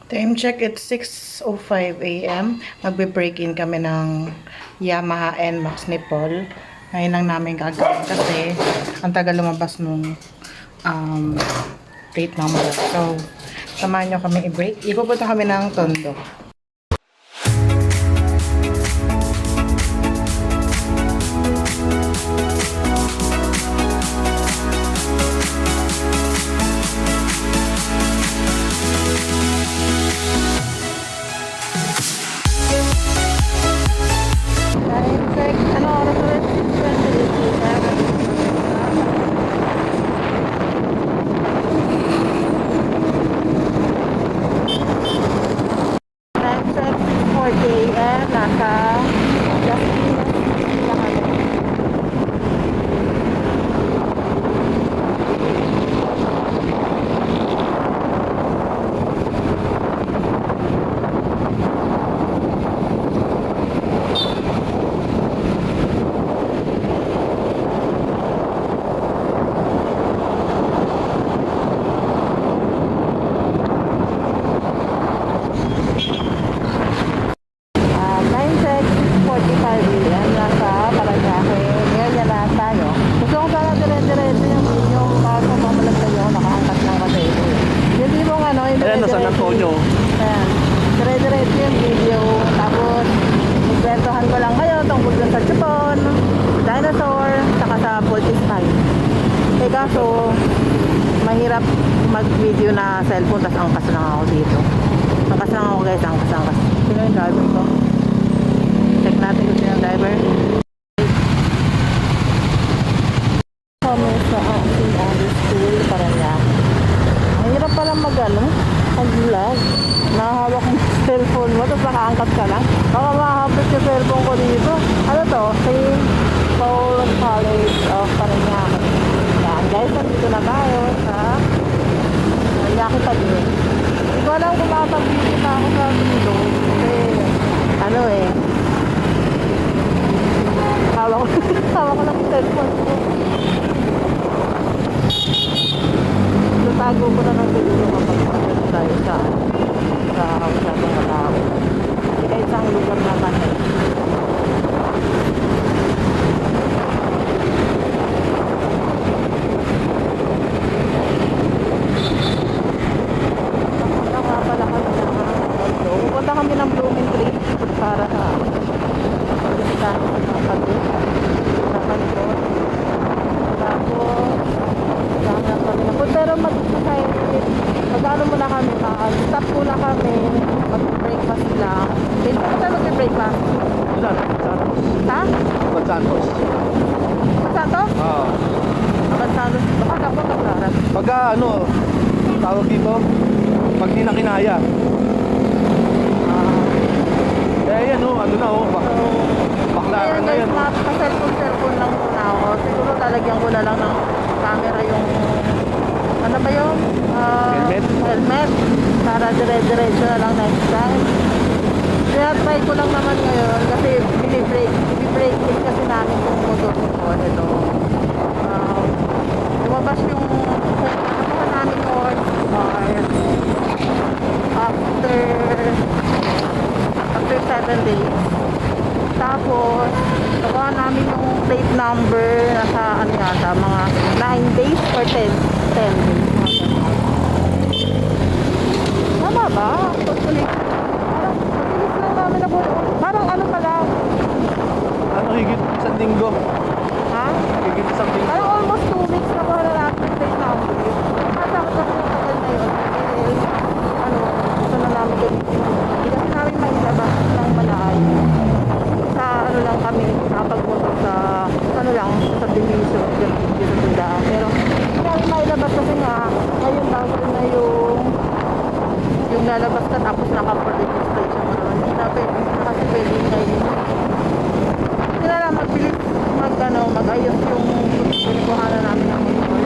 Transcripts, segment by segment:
Time check, it's 6:05 a.m. Magbe-break-in kami ng Yamaha NMAX ni Paul. Ngayon lang namin gagawin kasi ang tagal lumabas nung plate number. So, samahan nyo kami i-break. Ipupunta kami ng Tondo. Time check, ano oras ulit? 20:57. Time check, 6:40 a.m. Nasa Las Piñas na kami. Time check, 6:45 a.m. Nasa Paranaque. Ngayon yan lahat tayo. Gusto ko sana dire-diretso yung video kaso mamalaglag ako nakaangkat ng kasi. Yung tipong ano, yung Ayan, nasa dire-diretso. Antonio. Ayan. Dire-diretso yung video. Tapos, ikwentuhan ko lang kayo tungkol dun sa Chupon, dinosaur, saka sa Voltis 5. Eh kaso, mahirap mag-video na cellphone, tas angkas lang ako dito. Angkas lang ako guys, angkas. Sino yung driver ko? Check natin kung sino yung driver. Kami sa St. School, Paranaque. Mahirap pala mag-vlog. Nakahawak mo yung cellphone mo, tapos nakaangkat ka lang. Baka makahapit yung cellphone ko dito. Ano to? St. Paul College of Paranaque. Yan guys, nandito na tayo sa Yaki Padre. Hindi ko alam kung makapag-visit ako sa dito. Kasi, ano eh, hawak ko lang yung cellphone ko. Tatago ko na ng siguro kapag maganda tayo sa masyadong matao. Kaya isang lugar naman eh. Pupunta nga pala kami ng Tondo. Pupunta kami ng Blooming Tree para sa listahan ng mga pagod sa kanton. Tapos saan kami na po. Pero mag-ano muna kami, stop muna kami, mag-breakfast lang. Then, saan mag-breakfast? Santos. Ha? Santos. Santos? Oo. Santos. Baka dapat naglaras. Pagka ano, tawag dito, pag di na kinaya. Eh yan o, ano na o, baklaran na yan. Cellphone lang muna ako. Siguro talagyan ko na lang ng camera yung ano ba yun? Helmet. Para dire-diretso na lang next time. Kaya try ko lang naman ngayon kasi bini-break din kasi namin yung motor ko. Ito. Lumabas yung nakuha namin or after 7 days. Tapos, nakuha namin yung plate number nasa ano yata, mga 9 days or 10 days. Tama ba? Totally. Parang mabilis lang namin na parang ano pa lang. Ano, higit isang linggo. Ha? Higit isang linggo. Parang almost 2 weeks na kuha na natin yung plate number. Masakot na yung tagal na yun. Dahil, ano, gusto na namin gamitin. Hindi kasi namin mailabas ng malayo. Sa ano lang kami, nakapagmotor sa ano lang, sa division, dito sa tundaan. Pero hindi namin mailabas kasi nga, ngayon bago na yung lalabas ka tapos naka-registration mo naman. Hindi na pwede, kasi pwede ngayon. Hindi na lang magbilis mag-ayos yung pinikuhanan namin ng motor.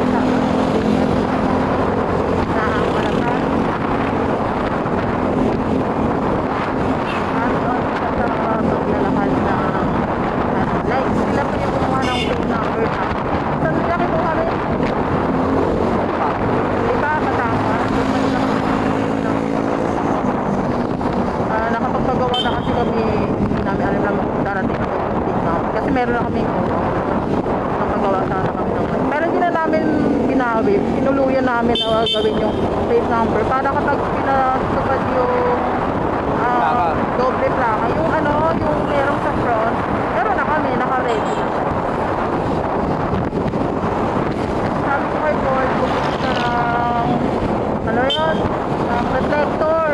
Sa malapad. Maglalakad na like sila pa yung kumuha ng plate number ha. Saan nila kinuha rin? Iba, Batangas. Doon pa nila meron na kaming napagawa sana kami ng pero hindi na namin ginawi. Pinuluyan namin na gawin yung plate number para kapag pinatupad yung Plaka. doble plaka, yung yung merong sa front, meron na kami, naka-ready na. Sabi ko kay Paul, pumunta ng ng reflector.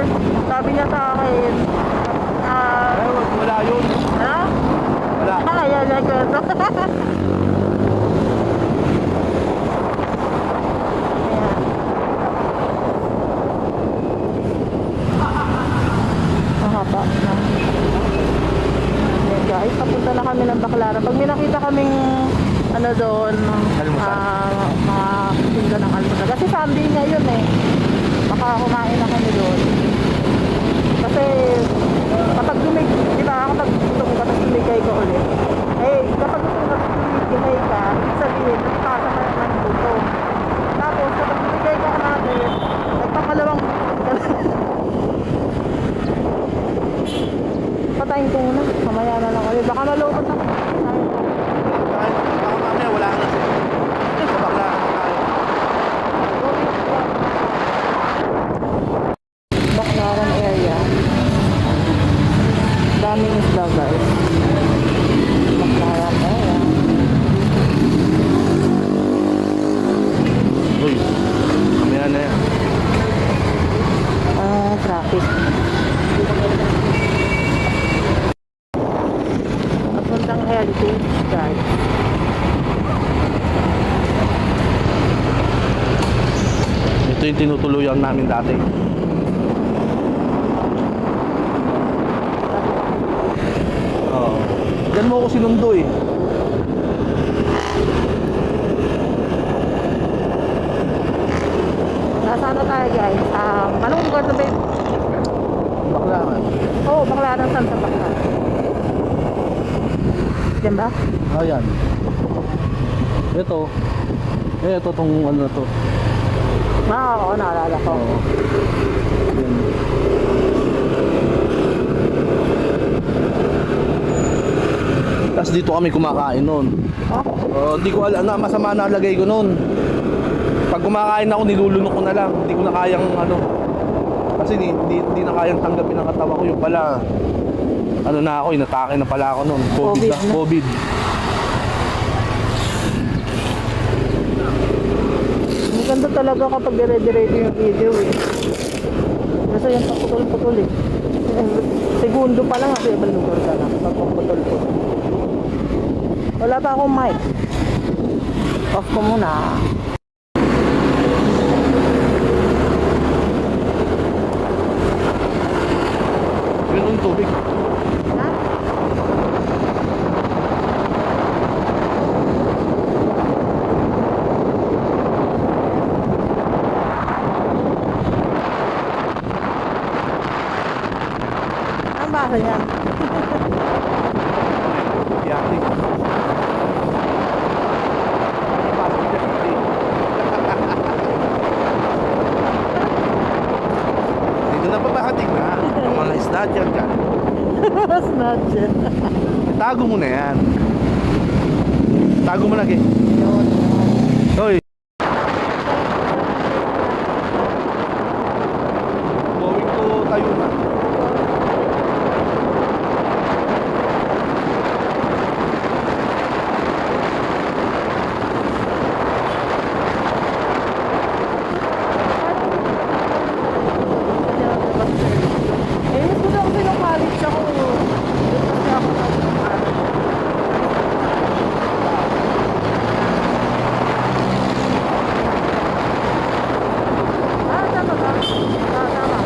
Sabi niya sa akin, Wala yun. ano? Wala. Yan, kwento. Mahaba na. Ayan guys, papunta na kami ng Baclaran. Pag may nakita kaming doon, mga tinda ng almusal. Kasi Sunday ngayon eh. Baka kumain na kami doon. Kasi kapag di ba, kapag gusto mo kapag lumigay ka ulit, kapag gusto mo kapag lumigay ka, ibig sabihin, nagpasa ka ng buto. Tapos, kapag lumigay ka natin, nagpakalawang patayin ko muna. Mamaya na lang ulit. Baka malupot na. Baka mamaya wala ka na siya. Sa bakla. Baclaran area. Daming isla guys. Baclaran area. Uy, mamaya na yan. Traffic. Papuntang heritage guys. Ito yung tinutuluyan namin dati. Oo. Diyan mo ako sinundo eh. Nasaan na tayo guys? Anong lugar na ba yun? Baklaran. Oo, Baclaran, saan sa Baclaran? Diyan ba? Ayan. Ito. Ito tong ano na to. Oo, naalala ko. Oo. Yan. Tapos dito kami kumakain noon. Hindi ko alam na masama na lagay ko noon. Pag kumakain ako, nilulunok ko na lang. Hindi ko na kayang kasi hindi na kayang tanggapin ng katawan ko. Yung pala, na ako, inatake na pala ako noon. COVID na. COVID. Ang ganda talaga kapag dire-diretso yung video eh. Kasi yung paputol-putol eh. Segundo pa lang kasi ibang lugar ka na. Paputol-putol. Wala pa akong mic. Off ko muna. Ganun tubig. Ha? Ang basa niyan? Yati. Dito na papahating na. Ang mga isda dyan. Snatcher. Tago mo na yan. Tago mo lagi. Hoy. Going to Tayuna. Mas gusto ko nung college ako. Doon kasi ako nag-aaral. Tama ba? Tama.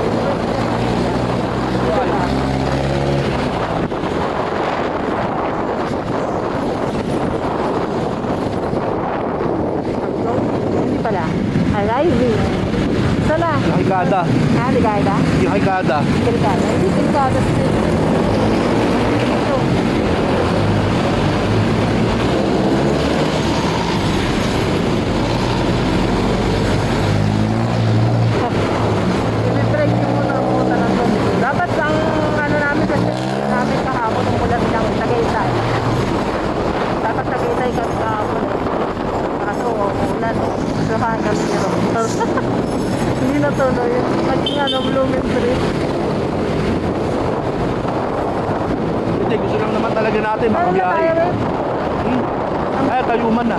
Hindi pala. Arriving. Sana. Hikada. Ligada? Yung hikada. Delikada. Hindi delikada. Ito. I-break yung muna ang pumunta ng Tondo. Dapat ang namin kasi namin kahapon ng mula silang Tagaytay. Yung ano, Blooming Street. Hindi, gusto lang naman talaga natin Ano na tayo makabiyahe. rin? Ay, tayuman na.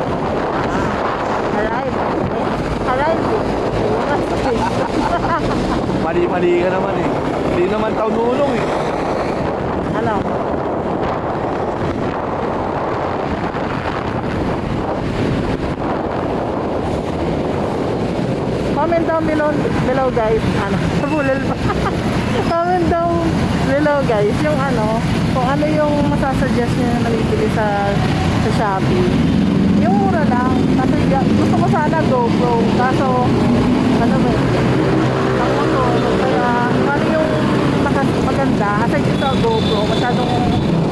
Arrive. Arrive. Mali-mali ka naman eh. Hindi naman tao nulong eh. Ano? Comment down below guys. Ano? Bulol pa. Comment down below guys. Yung ano, kung ano yung masasuggest nyo na nabibili sa Shopee. Yung mura lang. Kasi gusto ko sana GoPro. Kaso, ano ba yun? Ako to. Kaya, ano yung maganda? Kasi yung sa GoPro, masyadong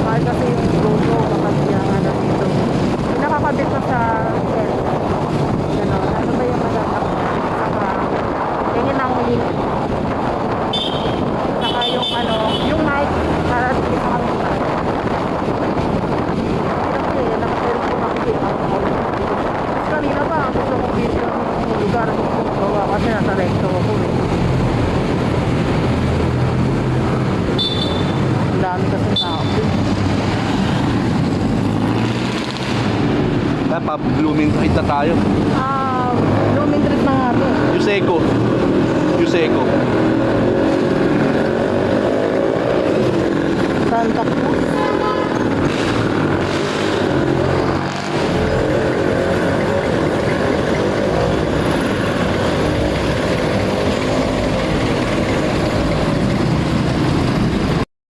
mahal kasi yung GoPro. Kasi yung ano dito. Yung nakakabit ko sa gano'n. Ano ba yung maganda? Saka, tingin ang link. Saka yung ano, yung mic. Para tingin sa kami mic. Kasi, nakapero ko makikita ako. Mas kanina pa, gusto kong video ng lugar na gusto kong gawa kasi nasa recto ako eh. Ang dami kasi tao. Kaya pa, blooming height na tayo. Blooming Street na nga ito. Yuseco. Yuseco. Santa Cruz.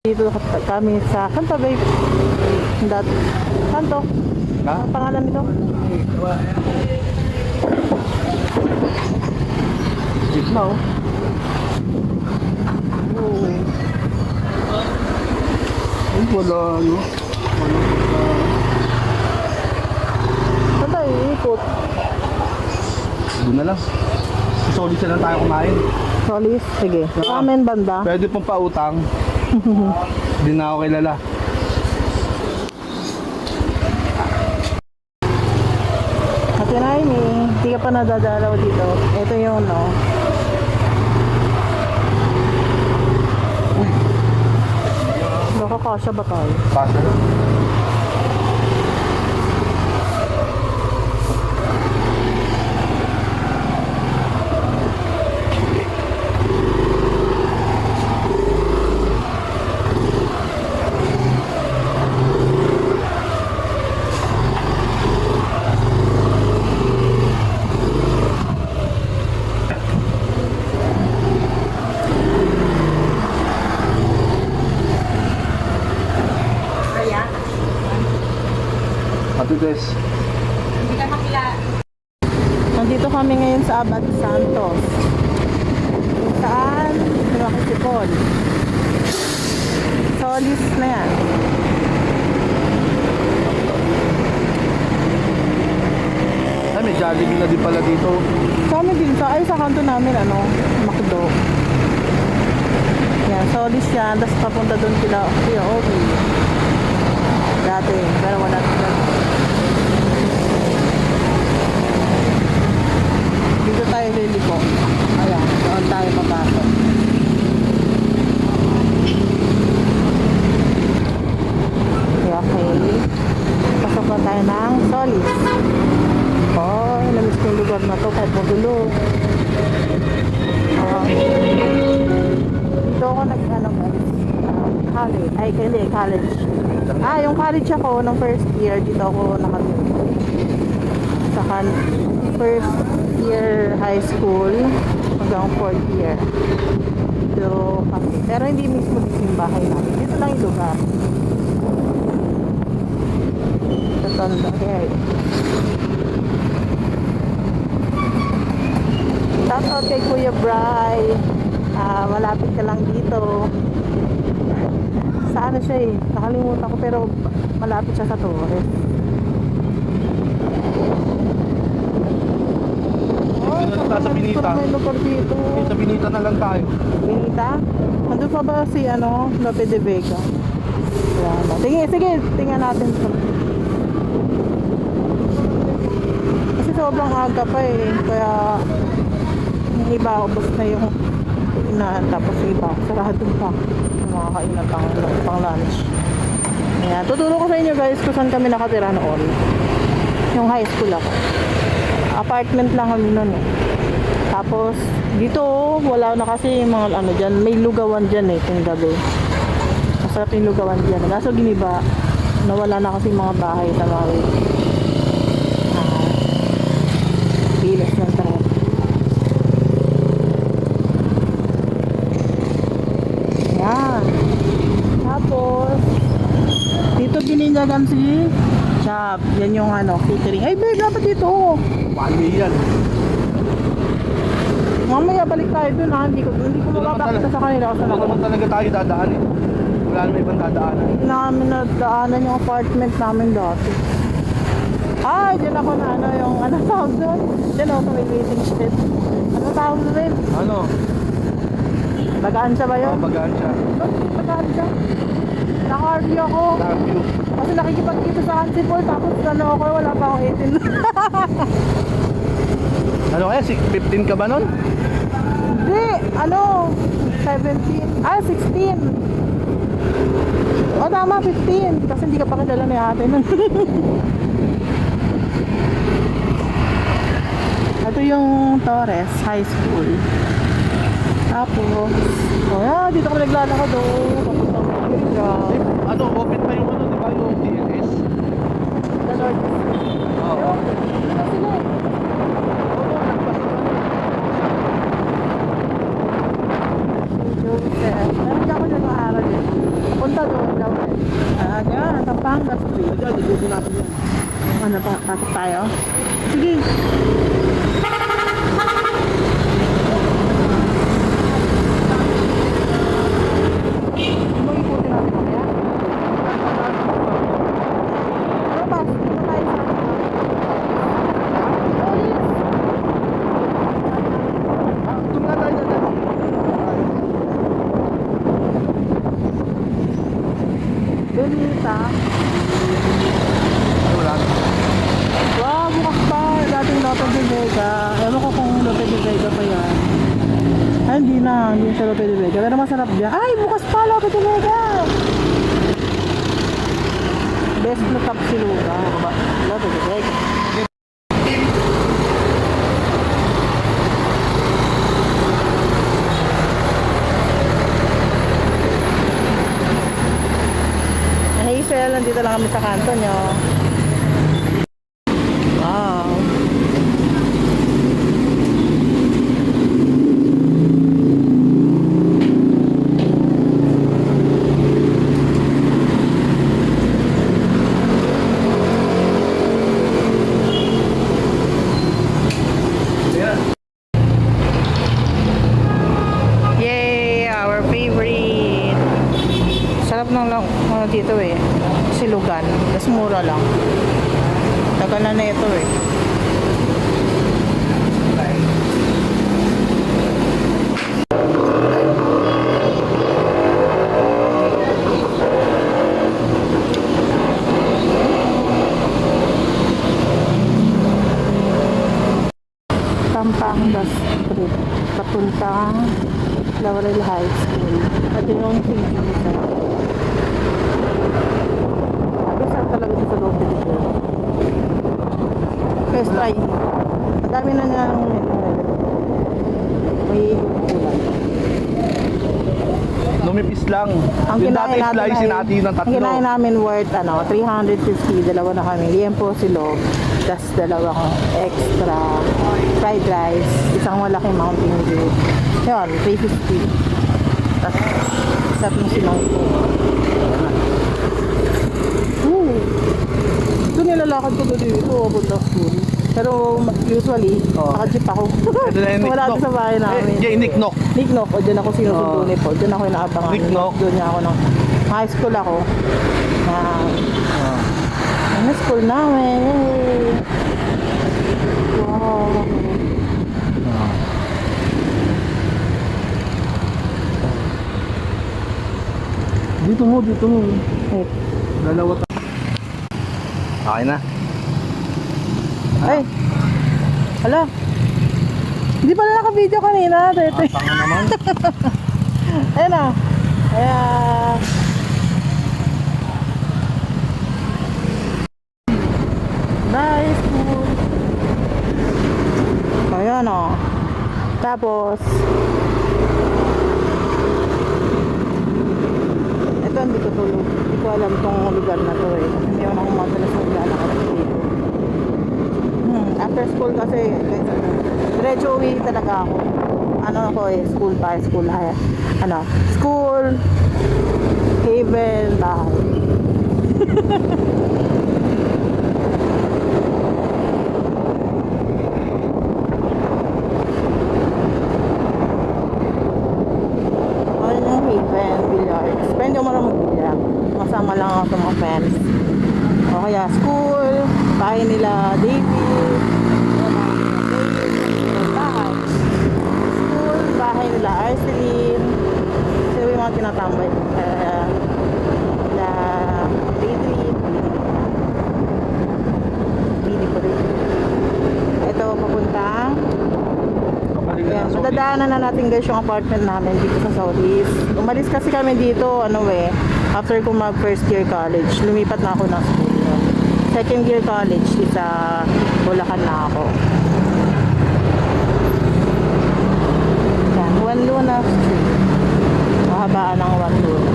Dito kami sa Santa Bay. Santo. Ha? Ang pangalan nito? Gitna oh. Oo. Ay, wala ano. Saan tayo iikot? Doon na lang. Solid na lang tayo kumain. Solis? Sige. Ramen banda. Pwede pong pautang. Hindi na ako kilala. Ate Naimi, hindi ka pa nadadalaw dito. Ito yung no. Nakakasya ba tayo? Pasa lang. Ate Des. Nandito kami ngayon sa Abad Santos. Kung saan? Nakasipon. Solis na yan. Ay, may Jollibee na din pala dito. Sa amin din, sa kanto namin, ano, Macdo. Yan, Solis yan. Tapos papunta doon sila, Obi. Dati, pero wala sila. Dito tayo liliko. Ayan, doon tayo papasok. Okay. Pasok na tayo ng Solis. Oh, namiss ko yung lugar na to kahit magulo. Dito ako nag-ano guys. College. Ay, hindi, college. Yung college ako, nung first year, dito ako nakatulog. Sa first year high school, hanggang fourth year. Dito kasi. Pero hindi mismo dito yung bahay namin. Dito lang yung lugar. Sa Tondo. Okay. Shout out kay Kuya Bry. Malapit ka lang dito. Sa ano siya eh, nakalimutan ko pero malapit siya sa Torres. Dito na tayo sa Binita. May lugar dito. Sa Binita na lang tayo. Binita? Nandun pa ba si ano, Lope de Vega? Tingin, sige, tingnan natin. Kasi sobrang aga pa eh, kaya yung iba ubos na yung inahan. Tapos yung iba, sarado pa. Yung mga kainan pang lunch. Ayan. Tuturo ko sa inyo guys kung saan kami nakatira noon. Yung high school ako. Apartment lang kami noon eh. Tapos dito wala na kasi yung mga ano dyan. May lugawan dyan eh kung gabi. Masarap yung lugawan dyan. Kaso giniba. Nawala na kasi mga bahay sa mga bilas ng tren. Yan. Tapos dito bininyagan si Chab. Yan yung ano, catering. Ay, babe, dapat dito. Mali yan. Mamaya balik tayo dun ha. Hindi ko mababakita sa kanila kasi Wala naman talaga tayo dadaan eh. Wala naman ibang dadaanan. hindi namin nadaanan yung apartment namin dati. Ay, dyan ako na ano yung ano tawag doon. Dyan ako sa may waiting shed. Ano tawag doon? Ano? Bagaan siya ba yun? Mabagaan siya. Bagaan siya. Naka-RV ako. Thank you. Kasi nakikipagkita sa Hansipol. Tapos ano ako, wala pa akong 18. Ano kaya? 15 ka ba nun? Hindi, ano, 17. Ah, 16. O tama, 15. Kasi hindi ka pa kilala ni ate nun. Ito yung Torres High School. Tapos, dito ko naglalakad papuntang playground. Eh, ano, open pa yung ano, di ba? Yung DNS? The Lord. Oo. Ano sila eh? Joseph. Meron ako dyan ng araw din. Punta doon daw. Yan, Pampanga Street. Diyan, dito natin yan. Ano pa, pasok tayo? Sige. May ikutin natin mamaya. Ano pa? Ano tayo sa... Doon nga tayo dyan. Donita. Ay, wala. Wow, bukas pa. Dating Lope de Vega. Ewan ko kung Lope de Vega pa yan. Ay, hindi na. Hindi sa Lope de Vega. Pero masarap dyan. Ay, bukas pa Lope de Vega. Best na top siluga. Lope de Vega. Hazel, nandito lang kami sa kanto nyo. Wow. Ayan. Yay! Our favorite! Sarap ng lang ano dito eh. Silugan. Mas mura lang. Tagal na ito eh. Pampanga Street. Papuntang Laurel High School. At yung Singkita. Saan talaga sa loob dito? First try. Ang dami na nga may kulay. Lumipis lang. Ang Yung kinain dati natin slicein natin ng ang tatlo. kinain namin worth 350, dalawa na kami. Liempo silog, tas dalawang extra fried rice, isang malaking Mountain Dew. Yun, 350. Tas sa ating sinong ko. Ito nilalakad ko doon dito, punta school. Pero usually, naka-jeep ako. Ito na yung Wala Nicknock. doon sa bahay namin. Nicknock. Nicknock, o dyan ako sinusundo ni Paul. Dyan ako inaabangan. Nicknock. Doon niya ako ng high school ako. Ano school namin? Yay! Wow. Dito mo. Wait. Dalawa tayo. Okay na. Ay! Hala! Hindi pala naka-video kanina. Tete. Tanga naman. Ayan na. Kaya... Nice food. Ayan o. Tapos... Ito hindi ko tulog. Hindi ko alam tong lugar na to eh. Kasi hindi ako madalas maglalakad dito. After school kasi, diretso uwi talaga ako. Ano ako eh, school pa, school high. Ano, school, haven, bahay. Ano yung haven, billiards. Pwede mo lang mag-billiard. Masama lang ako sa mga friends. O kaya school, bahay nila David, bahay. School, bahay nila Arceline. So yung mga tinatambay. Na Daydream. Bili ko rin. Ito papuntang. Ayan, madadaanan na natin guys yung apartment namin dito sa Southeast. Umalis kasi kami dito, ano eh, after ko mag first year college, lumipat na ako ng school. Second year college, sa Bulacan na ako. Yan, Juan Luna Street. Mahabaan ng Juan Luna.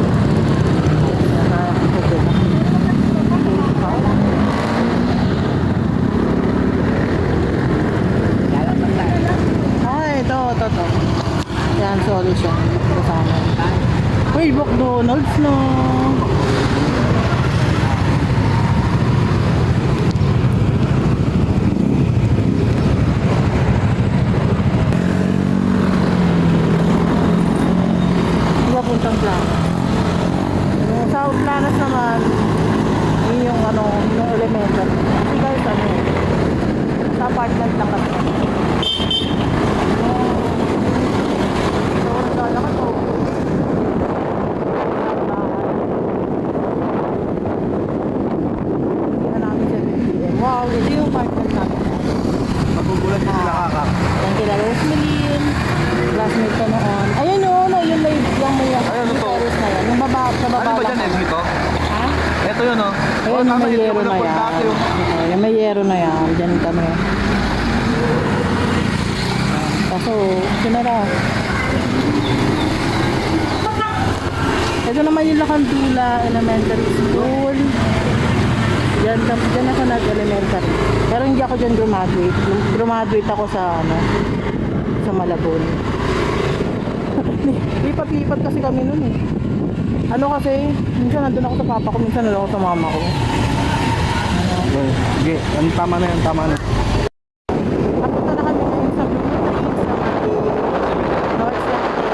Ito. Yan, sorry siya. Ito sa amin. Uy, McDonald's no. Wala puntang Planas. Sa Planas naman, yun yung ano, yung elementary. Kasi guys, ano, sa apartment lang kasi. Wow, ito yung apartment namin. Magugulat din sila kaka. Yan kila Rosemilin, classmate ko noon. Ayun yun, yung may Ayun, ito. terrace na yan. Yung baba, sa baba Ano ba lang. dyan, Esme to? Ha? Ito yun, oh. Ayun, yung may dito yero ko na napunta yan. ako yung- Yung may yero na yan, dyan kami. Kaso, sinara. Ito naman yung Lacandula Elementary School. Diyan ako nag-elementary. Pero hindi ako dyan graduate. Graduate ako sa ano, sa Malabon. Lipat-lipat kasi kami nun eh. Ano kasi, minsan nandun ako sa papa ko, minsan nandun ako sa mama ko. Okay, sige. Tama na yan, tama na. Napunta na kami ngayon sa Blue Tree, sa North Center.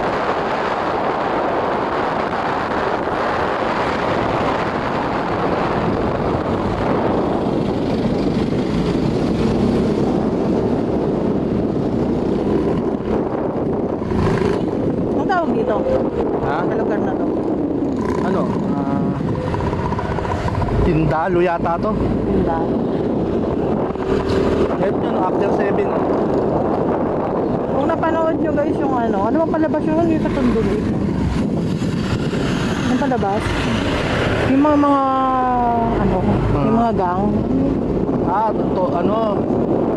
Ang tawag dito? Ha? Sa lugar na to? Ano? Tindalo yata to. Tinda. Ito yun, after 7. Kung napanood nyo guys yung ano ba palabas yun yung sa Tunduli? Yung palabas? Yung mga ano, yung mga gang. To, ano?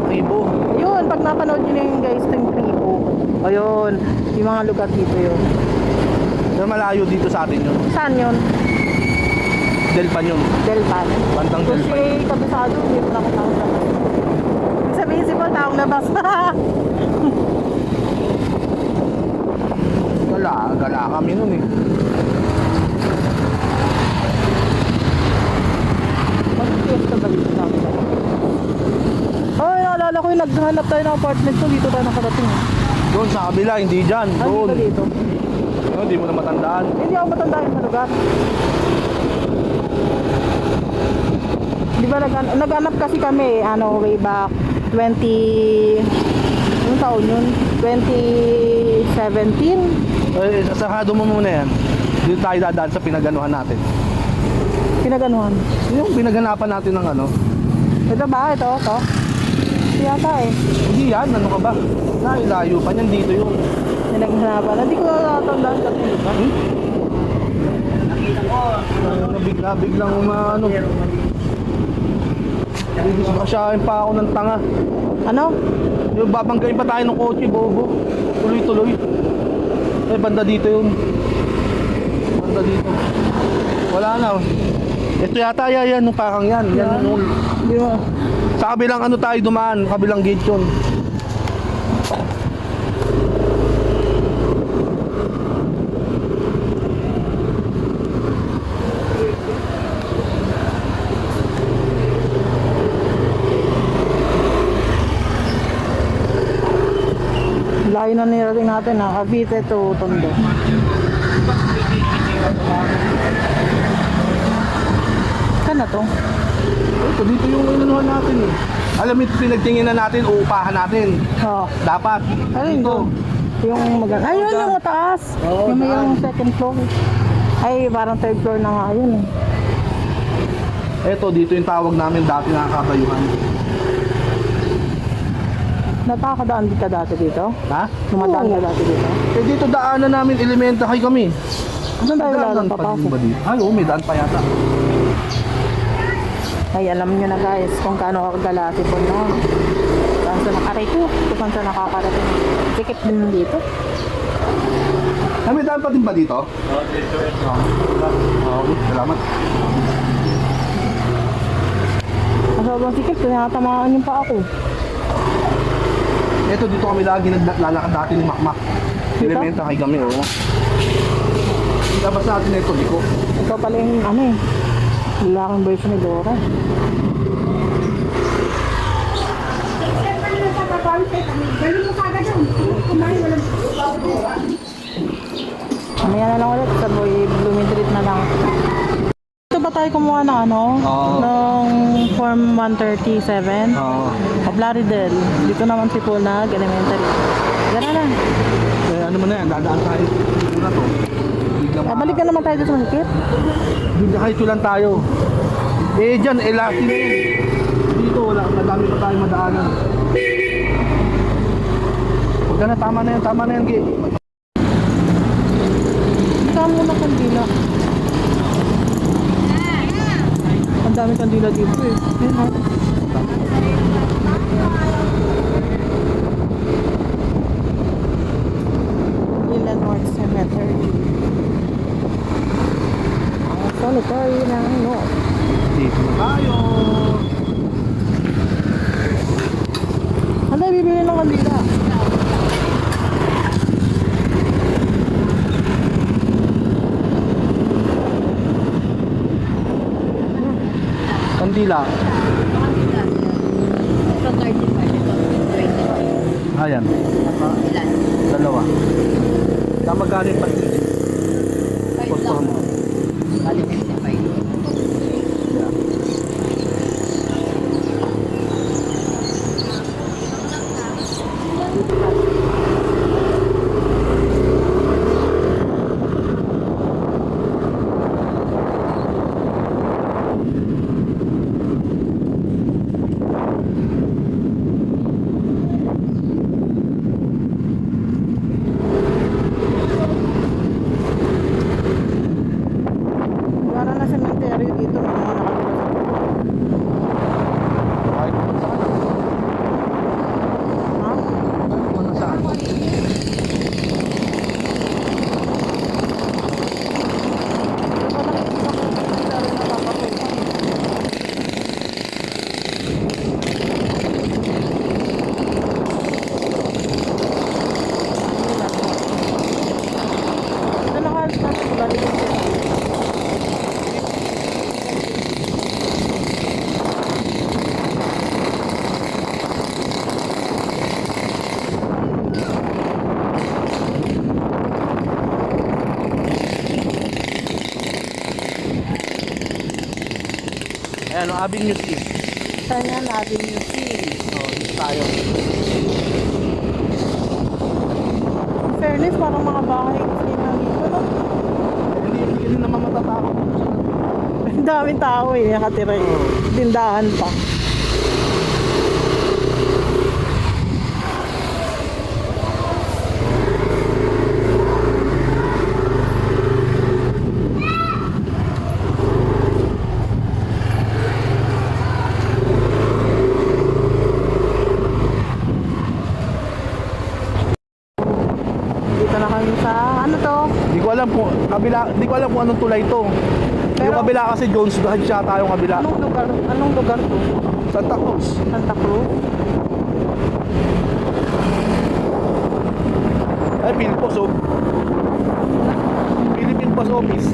Tribo. Yun, pag napanood nyo na yung guys, yung Tribo. Ayun, yung mga lugar dito yun. Pero malayo dito sa atin yun. Saan yun? Delpan yun. Delpan. Bandang Kasi Delpan. kabisado, hindi ko nakataon na bus. Ibig sabihin si Paul, taong na bus. Gala kami nun eh. Mag-fiesta ba dito sa amin? Ay, naalala ko yung naghanap tayo ng apartment ko. Dito tayo nakarating. Doon sa kabila, hindi dyan. Ah, Doon. dito. No, hindi mo na matandaan. Hindi ako matandaan sa lugar. Di ba nag-anap kasi kami, ano, way back 20... Anong taon yun? 2017? Sasahado mo muna yan. Dito tayo dadaan sa pinaganuhan natin. Pinaganuhan. Yung pinaganapan natin ng ano. Ito ba? Ito? dito yata eh. Hindi yan, ano ka ba? Layo pa niyan, dito yun. Pinaghanapan. Hindi ko natandaan kasi dito. Biglang umaano. Bibismasyahin pa ako ng tanga. Ano? Yung babanggain pa tayo ng kotse, bobo. Tuloy-tuloy. Banda dito yun. Banda dito. Wala na. Ito yata yan, nung parang yan. Yan yung... Di ba? Sa kabilang ano tayo dumaan, kabilang gate yun. Layo na nirating natin ha. Cavite to Tondo. Saan na to? Ito, dito yung inunuhan natin eh. Alam mo, pinagtingin na natin, uupahan natin. Oo. Dapat. Ano Dito. yun? Yung maganda. Ayun yung mataas. Oo, yung may taas. yung second floor. Ay, parang third floor na nga yun eh. Ito, dito yung tawag namin dati nakakabayuhan. Natakadaan ka dati dito? Ha? Dumadaan ka dati dito? Eh dito daanan namin, Elementahay kami. Ano tayo Daanan lalong pa din papasok? ba dito? Ay, oo, may daan pa yata. Ay, alam nyo na guys kung kaano kagalati po no. Saan sa nakarito? Kung saan sa nakakarating. Sikip din dito. Ay, may daan pa din ba dito? Oo, dito. Okay, salamat. Ang sobrang sikip, tinatamaan yung pa ako. Ito, dito kami lagi naglalakad dati ni Makmak. Dito? Elementahay kami, oo. Labas natin ito, liko. Ito pala yung ano eh. Lalaking version ni Dora. Mamaya na lang ulit. Saboy, Bloomingdaleet na lang. Ito ba tayo kumuha ng ano? Oo. Ng Form 137? Oo. Plaridel. Dito naman si Punag, elementary. Gano'n na. Eh, ano mo na yan, dadaan tayo. Dito na to. Balik ka naman tayo dito sa Manikit. Kahit lang tayo. Eh, dyan, laki na yan. Dito, wala. Madami pa tayo madaanan. Huwag na, tama na yan, Gi. Saan mo na kandila? Ang dami kandila dito eh. Ayun ha. Manila North Cemetery. Ang cemetery ng North. Dito na tayo. Ano bibili ng kandila? Kandila. Ito 35, ito 25. Ayan, Ako, ilan? dalawa. Tama galing pa. 5 lang. Bali 25. Para na cemetery dito. May mga nakatira sa ha? Ano saan? Ito nakahalos natin balik yung Ayan, ang Avenue C. Saan yan? Avenue C. Oh, dito tayo. In fairness, parang mga bahay kasi na dito, no? Hindi rin naman matatakot. Ang daming tao eh, nakatira eh. Tindahan pa. alam kung kabila, hindi ko alam kung anong tulay to. Yung Pero- kabila kasi Jones Dodge siya tayong kabila. Anong lugar to? Santa Cruz. Santa Cruz? Ay, Philpost oh. Philippine Post Office.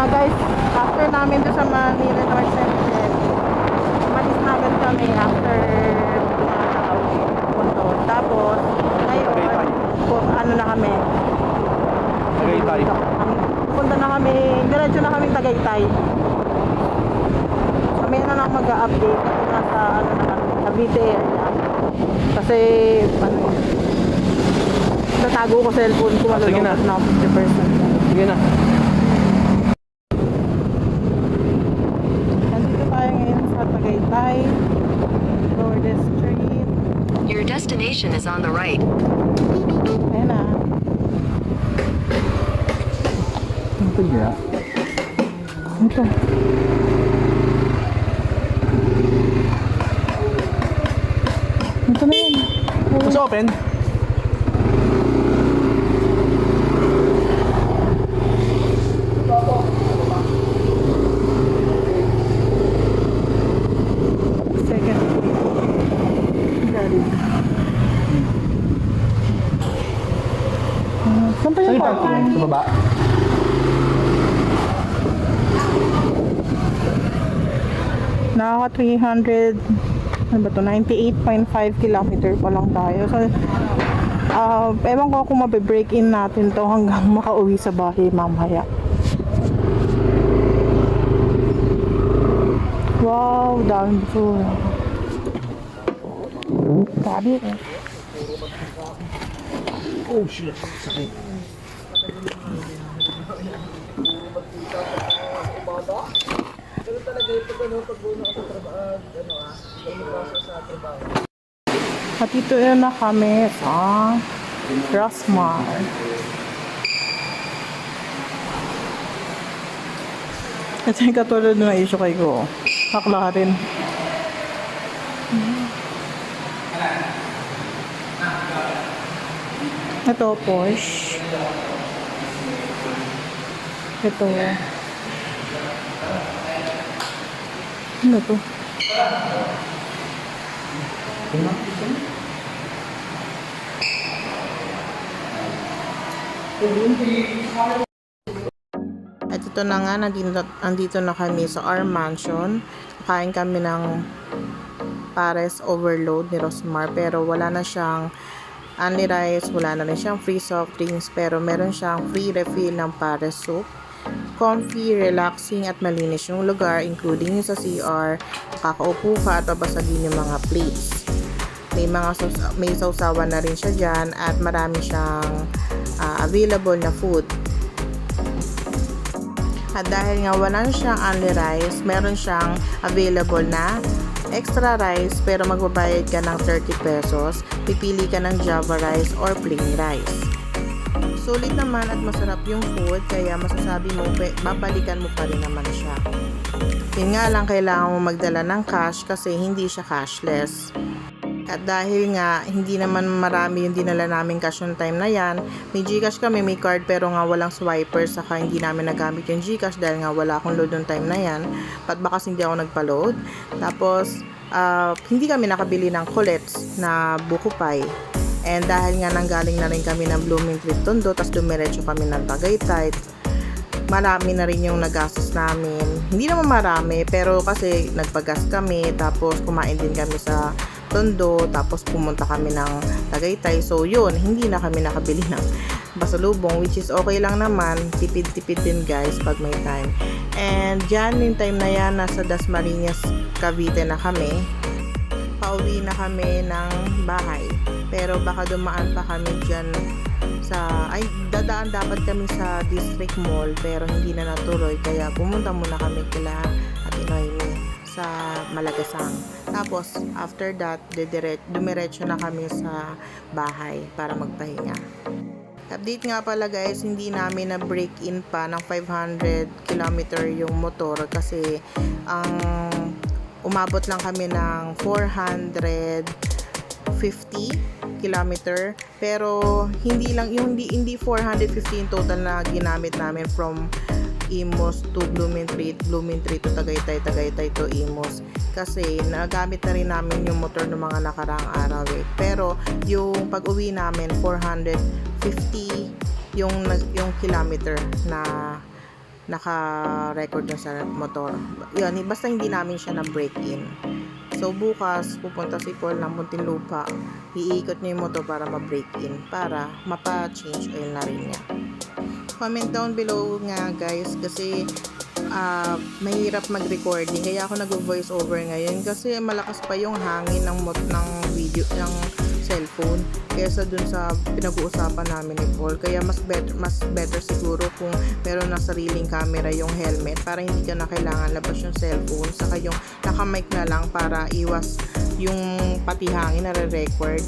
Guys, after namin doon sa Manila North Central, umalis na agad kami after punto. Tapos, ngayon, Tagaytay. ano na kami, Tagaytay. punta na kami, diretso na kami Tagaytay. Kami na lang mag-update kasi nasa, ano na kami, Cavite area. Kasi, ano, tatago ko cellphone ko, Sige na. malulungkot na 50%. Sige na. Nandito tayo ngayon sa Tagaytay, Lourdes Street. Your destination is on the right. Ayan na. Ito niya. Ito. Ito na yan. Mas open. Second street. Galing. Saan pa Saan yung yung parking? parking? Sa baba? Nakaka 300, ano ba to, 98.5 kilometer pa lang tayo. So, ewan ko kung mabe-break in natin to hanggang makauwi sa bahay mamaya. Wow, dami po. Grabe eh. Oh shit. Sakit. At ito na kami sa Rosmar. Ito yung katulad ng issue kay ko. Bakla rin. Ito, Porsche. Ito. Ano to? At ito na nga, nandito na kami sa our mansion. Kain kami ng pares overload ni Rosmar, pero wala na siyang only rice, wala na rin siyang free soft drinks, pero meron siyang free refill ng pares soup. Comfy, relaxing at malinis yung lugar, including yung sa CR. Kakaupo ka at babasagin yung mga plates. May sausawan na rin siya dyan at marami siyang available na food. At dahil nga wala siyang only rice, meron siyang available na extra rice, pero magbabayad ka ng 30 pesos. Pipili ka ng Java rice or plain rice. Sulit naman at masarap yung food, kaya masasabi mo, babalikan mo pa rin naman siya. Yun nga lang, kailangan mo magdala ng cash kasi hindi siya cashless. At dahil nga, hindi naman marami yung dinala namin cash yung time na yan, may Gcash kami, may card, pero nga walang swiper, saka hindi namin nagamit yung Gcash dahil nga wala akong load yung time na yan. Pat bakas hindi ako nagpa-load. Tapos, hindi kami nakabili ng kulets na buko pie. And dahil nga nanggaling na rin kami ng Blooming Treat Tondo, tapos dumiretso kami ng Tagaytay, marami na rin yung nagastos namin. Hindi naman marami, pero kasi nagpagas kami, tapos kumain din kami sa Tondo, tapos pumunta kami ng Tagaytay. So yun, hindi na kami nakabili ng pasalubong, which is okay lang naman. Tipid-tipid din guys pag may time. And dyan yung time na yan, nasa Dasmariñas, Cavite na kami. Pauwi na kami ng bahay. Pero baka dumaan pa kami dyan dadaan dapat kami sa District Mall, pero hindi na natuloy, kaya pumunta muna kami kila Ate Noemi sa Malagasang. Tapos after that, dumiretso na kami sa bahay para magpahinga. Update nga pala guys, hindi namin na break in pa ng 500 km yung motor kasi ang umabot lang kami ng 400 50 kilometer, pero hindi lang yung hindi 450 in total na ginamit namin from Imus to Blumentritt to Tagaytay, Tagaytay to Imus, kasi nagamit na rin namin yung motor ng mga nakaraang araw eh. Pero yung pag-uwi namin 450 yung kilometer na naka-record na sa motor. Yun, basta hindi namin siya na break-in. So bukas pupunta si Paul ng Muntinlupa, iikot niya yung motor para ma-break-in, para mapa-change oil na rin niya. Comment down below nga guys, kasi mahirap mag-recording, kaya ako nag-voice over ngayon kasi malakas pa yung hangin ng video ng cellphone kaysa dun sa pinag-uusapan namin ni Paul. Kaya mas better siguro kung meron na sariling camera yung helmet, para hindi ka na kailangan labas yung cellphone, saka yung naka-mic na lang para iwas yung pati hangin na re-record.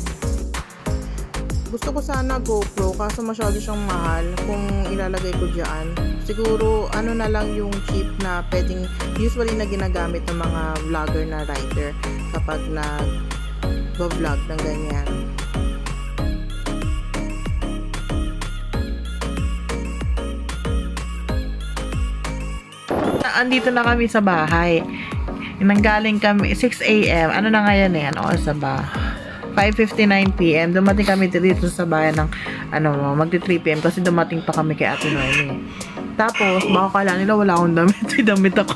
Gusto ko sana GoPro, kaso masyado siyang mahal kung ilalagay ko dyan. Siguro ano na lang yung cheap na pwedeng usually na ginagamit ng mga vlogger na rider kapag nag-vlog ng ganyan. Andito na kami sa bahay. Nanggaling kami 6 AM. Ano na ngayon eh? Ano oras ba? 5:59 PM. Dumating kami dito sa bayan ng magti 3 PM kasi dumating pa kami kay Ate Noemi. Tapos, baka kala nila wala akong damit. May damit ako.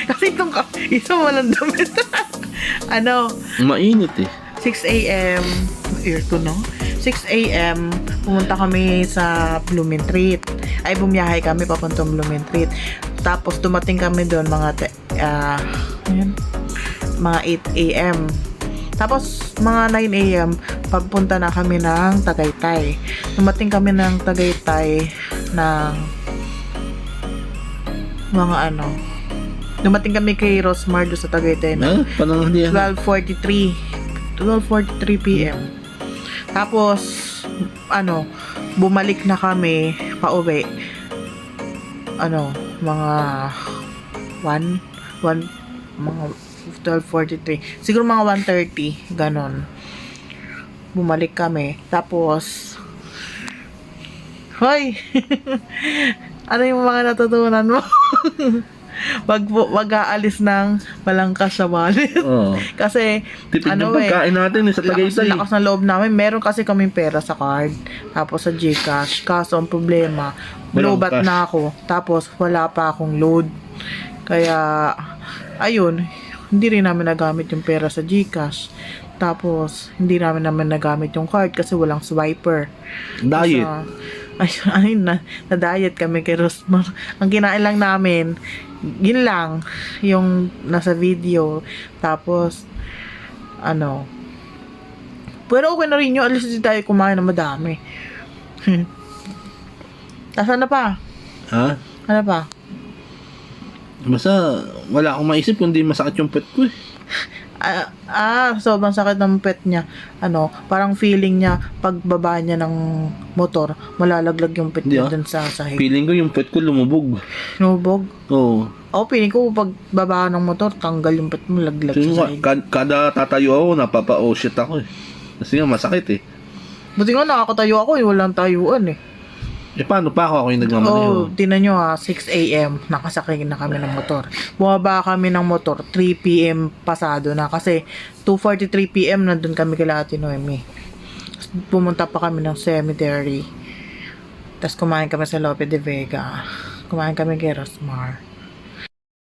Kasi itong isang walang damit. Mainit eh. 6 AM. Aircon no? 6 AM. Pumunta kami sa Blumentritt. Ay, bumiyahe kami papuntang Blumentritt. Tapos, dumating kami doon mga 8 AM. Tapos, mga 9 AM, papunta na kami ng Tagaytay. Dumating kami ng Tagaytay ng dumating kami kay Rosmar doon sa Tagaytay na 12:43 PM. Tapos, bumalik na kami pauwi. Mga 12:43. Siguro mga 1:30, ganon. Bumalik kami. Tapos, hoy! Ano yung mga natutunan mo? Wag aalis ng balangkas sa wallet. Oo. Kasi, Tipid ng pagkain natin sa Tagaytay. lakas ng loob namin. Meron kasi kaming pera sa card. Tapos sa GCash. Kaso ang problema, lobat na ako. Tapos wala pa akong load. Kaya, ayun, hindi rin namin nagamit yung pera sa GCash. Tapos, hindi namin nagamit yung card kasi walang swiper. Diet. Na-diet kami kay Rosmar. Ang kinain lang namin, yun lang, yung nasa video. Tapos, pero okay na rin yun. At least hindi tayo kumain na madami. Tapos ano pa? Ha? Ano pa? Basta, wala akong maisip kundi masakit yung pet ko eh. Sobrang sakit ng pet niya. Parang feeling niya, pagbaba niya ng motor, malalaglag yung pet niya dun sa sahig. Feeling ko yung pet ko lumubog. Lumubog? Oo. Feeling ko, pagbaba ng motor, tanggal yung pet mo, laglag So, sa sahig. kada tatayo ako, napapa-oh shit ako eh. Kasi nga, masakit eh. Buti nga, nakakatayo ako, walang tayuan eh. Paano pa ako yung nagmamaneho? Tinan nyo 6 AM, nakasakay na kami ng motor. Bumaba kami ng motor, 3 PM pasado na. Kasi 2:43 PM nandun kami kila Ate Noemi. Pumunta pa kami ng cemetery. Tapos kumain kami sa Lope de Vega. Kumain kami kay Rosmar.